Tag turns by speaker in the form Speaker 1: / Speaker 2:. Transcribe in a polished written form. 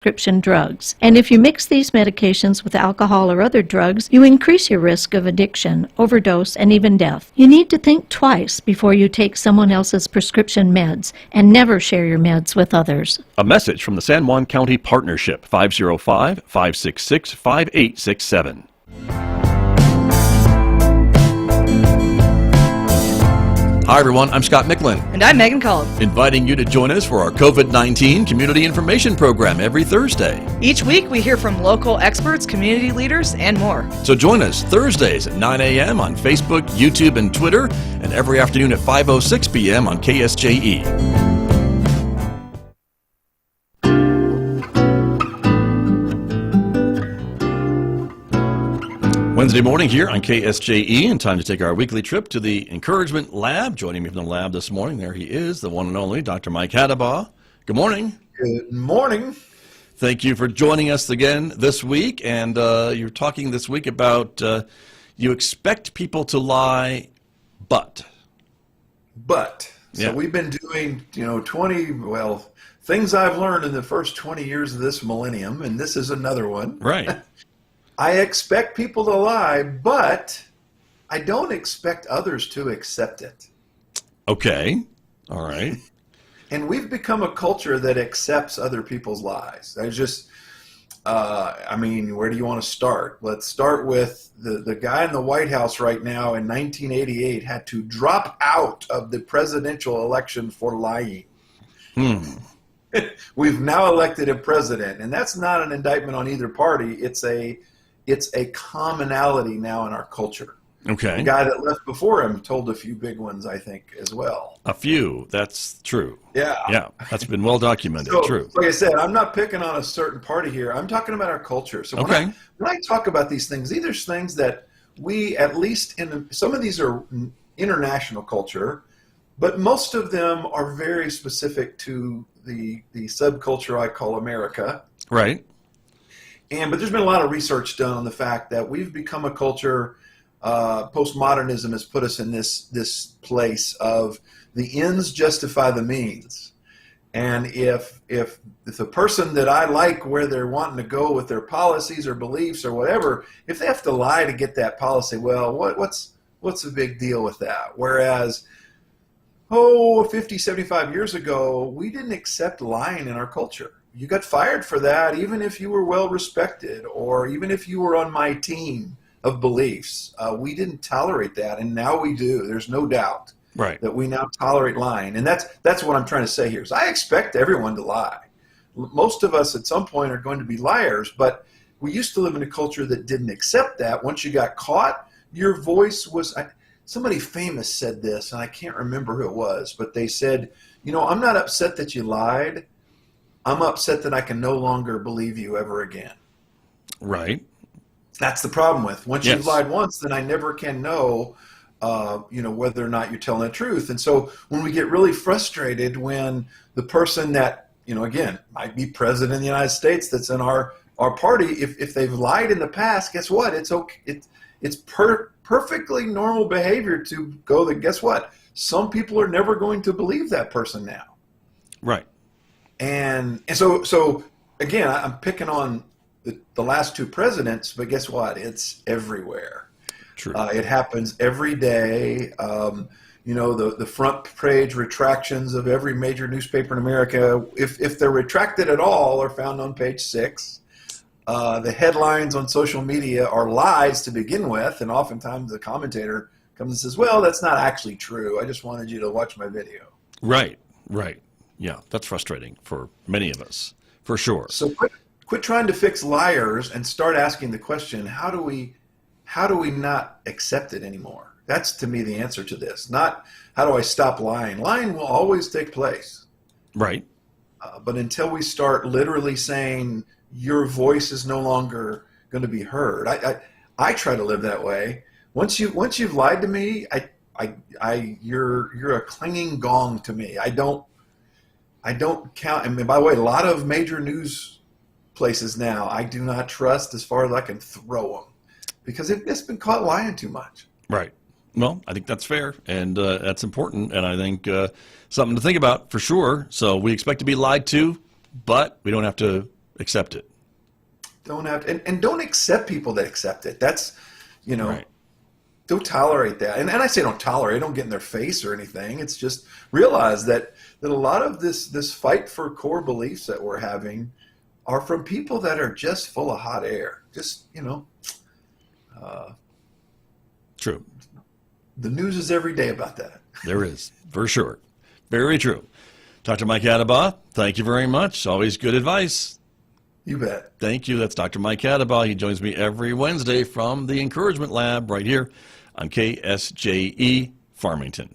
Speaker 1: prescription drugs. And if you mix these medications with alcohol or other drugs, you increase your risk of addiction, overdose, and even death. You need to think twice before you take someone else's prescription meds, and never share your meds with others.
Speaker 2: A message from the San Juan County Partnership, 505-566-5867.
Speaker 3: Hi, everyone. I'm Scott Michlin.
Speaker 4: And I'm Megan Cullen.
Speaker 3: Inviting you to join us for our COVID-19 Community Information Program every Thursday.
Speaker 4: Each week, we hear from local experts, community leaders, and more.
Speaker 3: So join us Thursdays at 9 a.m. on Facebook, YouTube, and Twitter, and every afternoon at 5:06 p.m. on KSJE. Wednesday morning here on KSJE, and time to take our weekly trip to the Encouragement Lab. Joining me from the lab this morning, there he is, the one and only Dr. Mike Hattabaugh. Good morning.
Speaker 5: Good morning.
Speaker 3: Thank you for joining us again this week. And you're talking this week about you expect people to lie, but.
Speaker 5: So we've been doing, things I've learned in the first 20 years of this millennium, and this is another one.
Speaker 3: Right.
Speaker 5: I expect people to lie, but I don't expect others to accept it.
Speaker 3: Okay. All right.
Speaker 5: And we've become a culture that accepts other people's lies. Where do you want to start? Let's start with the guy in the White House right now in 1988 had to drop out of the presidential election for lying. We've now elected a president, and that's not an indictment on either party. It's a commonality now in our culture.
Speaker 3: Okay.
Speaker 5: The guy that left before him told a few big ones, I think, as well.
Speaker 3: A few. That's true.
Speaker 5: Yeah.
Speaker 3: Yeah. That's been well documented.
Speaker 5: So,
Speaker 3: true.
Speaker 5: Like I said, I'm not picking on a certain party here. I'm talking about our culture. So when I talk about these things are things that we, at least some of these are international culture, but most of them are very specific to the subculture I call America.
Speaker 3: Right.
Speaker 5: But there's been a lot of research done on the fact that we've become a culture. Postmodernism has put us in this place of the ends justify the means. And if the person that I like where they're wanting to go with their policies or beliefs or whatever, if they have to lie to get that policy, well, what's the big deal with that? Whereas 50, 75 years ago, we didn't accept lying in our culture. You got fired for that, even if you were well respected, or even if you were on my team of beliefs. We didn't tolerate that, and now we do. There's no doubt that we now tolerate lying, and that's what I'm trying to say here. Is I expect everyone to lie. Most of us at some point are going to be liars, but we used to live in a culture that didn't accept that. Once you got caught, your voice was. Somebody famous said this, and I can't remember who it was, but they said, I'm not upset that you lied. I'm upset that I can no longer believe you ever again.
Speaker 3: Right.
Speaker 5: That's the problem with. Once you've lied once, then I never can know, whether or not you're telling the truth. And so when we get really frustrated when the person that, again, might be president of the United States that's in our party, if they've lied in the past, guess what? It's okay. It's perfectly normal behavior to go that, guess what? Some people are never going to believe that person now.
Speaker 3: Right.
Speaker 5: And so again, I'm picking on the last two presidents, but guess what? It's everywhere.
Speaker 3: True.
Speaker 5: It happens every day. The front page retractions of every major newspaper in America, if they're retracted at all, are found on page 6. The headlines on social media are lies to begin with, and oftentimes the commentator comes and says, well, that's not actually true. I just wanted you to watch my video.
Speaker 3: Right. Yeah, that's frustrating for many of us, for sure.
Speaker 5: So quit trying to fix liars and start asking the question, how do we not accept it anymore? That's, to me, the answer to this. Not how do I stop lying. Lying will always take place.
Speaker 3: Right.
Speaker 5: But until we start literally saying your voice is no longer going to be heard, I try to live that way. Once you've lied to me, you're a clanging gong to me. I don't count. I mean, by the way, a lot of major news places now, I do not trust as far as I can throw them because it's been caught lying too much.
Speaker 3: Right. Well, I think that's fair, and that's important, and I think something to think about for sure. So we expect to be lied to, but we don't have to accept it.
Speaker 5: Don't have to, and don't accept people that accept it. That's,
Speaker 3: Right.
Speaker 5: don't tolerate that. And I say don't tolerate, don't get in their face or anything. It's just realize that a lot of this fight for core beliefs that we're having are from people that are just full of hot air. Just,
Speaker 3: True.
Speaker 5: the news is every day about that.
Speaker 3: There is, for sure. Very true. Dr. Mike Hattabaugh, thank you very much. Always good advice.
Speaker 5: You bet.
Speaker 3: Thank you. That's Dr. Mike Hattabaugh. He joins me every Wednesday from the Encouragement Lab right here on KSJE Farmington.